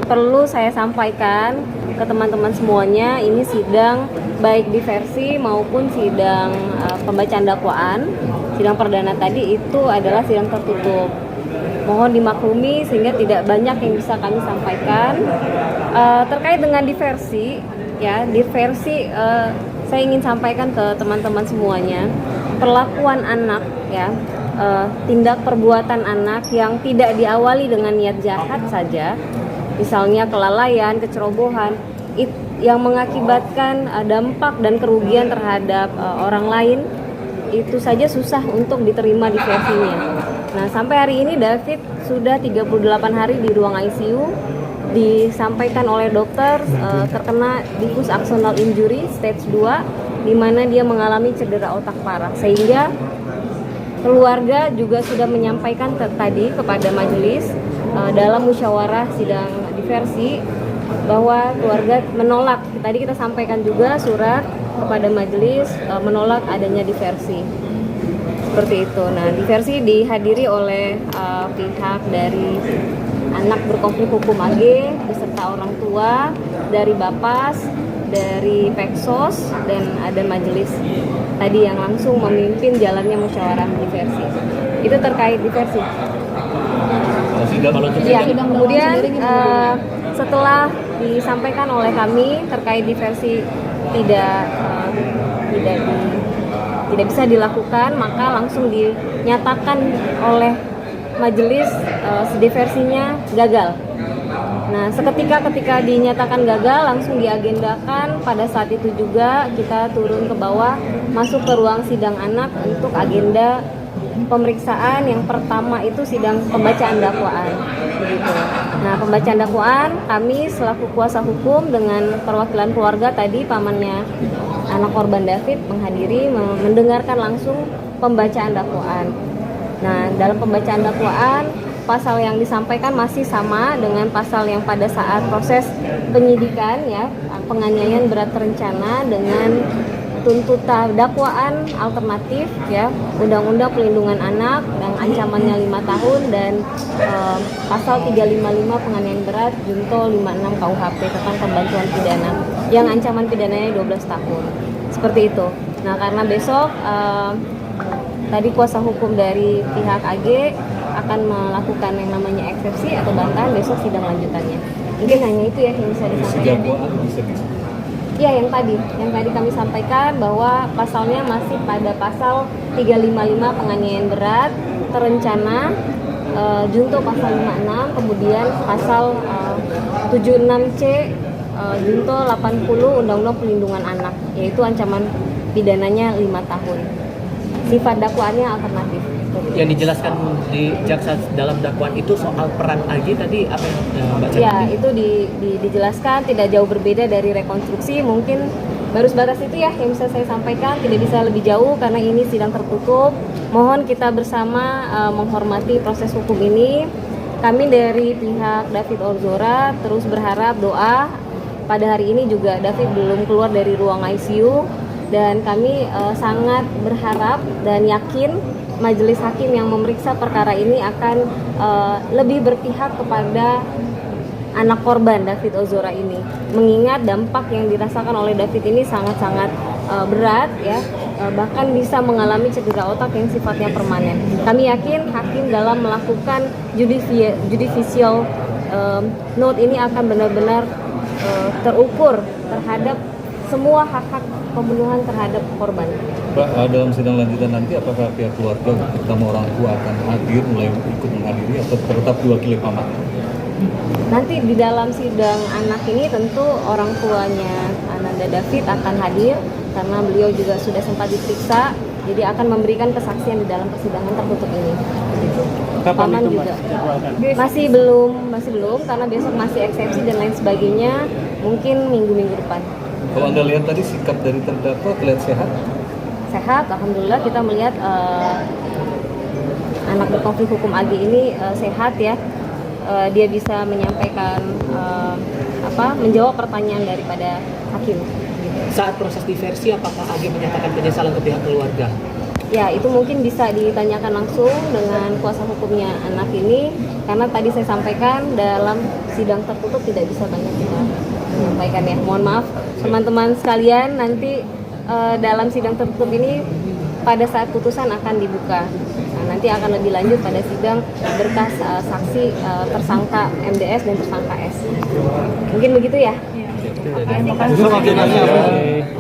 perlu saya sampaikan ke teman-teman semuanya, ini sidang baik diversi maupun sidang pembacaan dakwaan. Sidang perdana tadi itu adalah sidang tertutup. Mohon dimaklumi sehingga tidak banyak yang bisa kami sampaikan. Terkait dengan diversi, saya ingin sampaikan ke teman-teman semuanya, perlakuan anak tindak perbuatan anak yang tidak diawali dengan niat jahat saja, misalnya kelalaian, kecerobohan, yang mengakibatkan dampak dan kerugian terhadap orang lain, itu saja susah untuk diterima diversinya. Nah, sampai hari ini David sudah 38 hari di ruang ICU, disampaikan oleh dokter terkena diffuse axonal injury stage 2, di mana dia mengalami cedera otak parah, sehingga keluarga juga sudah menyampaikan tadi kepada majelis dalam musyawarah sidang diversi bahwa keluarga menolak. Tadi kita sampaikan juga surat kepada majelis menolak adanya diversi. Seperti itu. Nah, diversi dihadiri oleh pihak dari anak berkonflik hukum AG beserta orang tua, dari Bapas, dari Peksos, dan ada majelis tadi yang langsung memimpin jalannya musyawarah diversi. Itu terkait diversi. Ya, kemudian setelah disampaikan oleh kami terkait diversi tidak bisa dilakukan, maka langsung dinyatakan oleh majelis diversinya gagal. Nah, ketika dinyatakan gagal, langsung diagendakan pada saat itu juga kita turun ke bawah, masuk ke ruang sidang anak untuk agenda pemeriksaan. Yang pertama itu sidang pembacaan dakwaan, begitu. Nah, pembacaan dakwaan kami selaku kuasa hukum dengan perwakilan keluarga tadi, pamannya anak korban David menghadiri, mendengarkan langsung pembacaan dakwaan. Nah, dalam pembacaan dakwaan, pasal yang disampaikan masih sama dengan pasal yang pada saat proses penyidikan, penganiayaan berat terencana dengan tuntutan dakwaan alternatif, Undang-Undang Pelindungan Anak yang ancamannya 5 tahun dan pasal 355 penganiayaan berat junto 56 KUHP tentang pembantuan pidana yang ancaman pidananya 12 tahun. Seperti itu. Nah, karena besok tadi kuasa hukum dari pihak AG akan melakukan yang namanya eksepsi atau bantahan besok sidang lanjutannya. Mungkin hanya itu yang bisa disampaikan. Ya, yang tadi kami sampaikan bahwa pasalnya masih pada pasal 355 penganiayaan berat terencana, junto pasal 56, kemudian pasal 76C junto 80 Undang-Undang Pelindungan Anak, yaitu ancaman pidananya 5 tahun. Sifat dakwaannya alternatif. Yang dijelaskan di jaksa dalam dakwaan itu soal peran AG tadi apa yang Mbak Chandra? Ya, itu dijelaskan tidak jauh berbeda dari rekonstruksi. Mungkin baru sebatas itu ya yang bisa saya sampaikan, tidak bisa lebih jauh karena ini sidang tertutup. Mohon kita bersama menghormati proses hukum ini. Kami dari pihak David Ozora terus berharap doa. Pada hari ini juga David belum keluar dari ruang ICU, dan kami sangat berharap dan yakin majelis hakim yang memeriksa perkara ini akan lebih berpihak kepada anak korban David Ozora ini, mengingat dampak yang dirasakan oleh David ini sangat-sangat berat, bahkan bisa mengalami cedera otak yang sifatnya permanen. Kami yakin hakim dalam melakukan judicial note ini akan benar-benar terukur terhadap semua hak-hak pembunuhan terhadap korban. Pak, dalam sidang lanjutan nanti apakah pihak keluarga, terutama orang tua, akan hadir, mulai ikut menghadiri atau tetap diwakili paman? Nanti di dalam sidang anak ini tentu orang tuanya Ananda David akan hadir karena beliau juga sudah sempat diperiksa, jadi akan memberikan kesaksian di dalam persidangan tertutup ini. Paman juga masih belum karena besok masih eksepsi dan lain sebagainya, mungkin minggu-minggu depan. Kalau Anda lihat tadi sikap dari terdakwa kelihatan sehat? Sehat, alhamdulillah kita melihat anak berkonflik hukum AG ini sehat ya. Dia bisa menyampaikan menjawab pertanyaan daripada hakim. Saat proses diversi, apakah AG menyatakan penyesalan ke pihak keluarga? Ya, itu mungkin bisa ditanyakan langsung dengan kuasa hukumnya anak ini, karena tadi saya sampaikan dalam sidang tertutup tidak bisa banyak kita menyampaikan ya. Mohon maaf teman-teman sekalian, nanti dalam sidang tertutup ini pada saat putusan akan dibuka. Nah, nanti akan lebih lanjut pada sidang berkas saksi tersangka MDS dan tersangka S. Mungkin begitu ya. Itu Oke, dari- makasih. Terima kasih.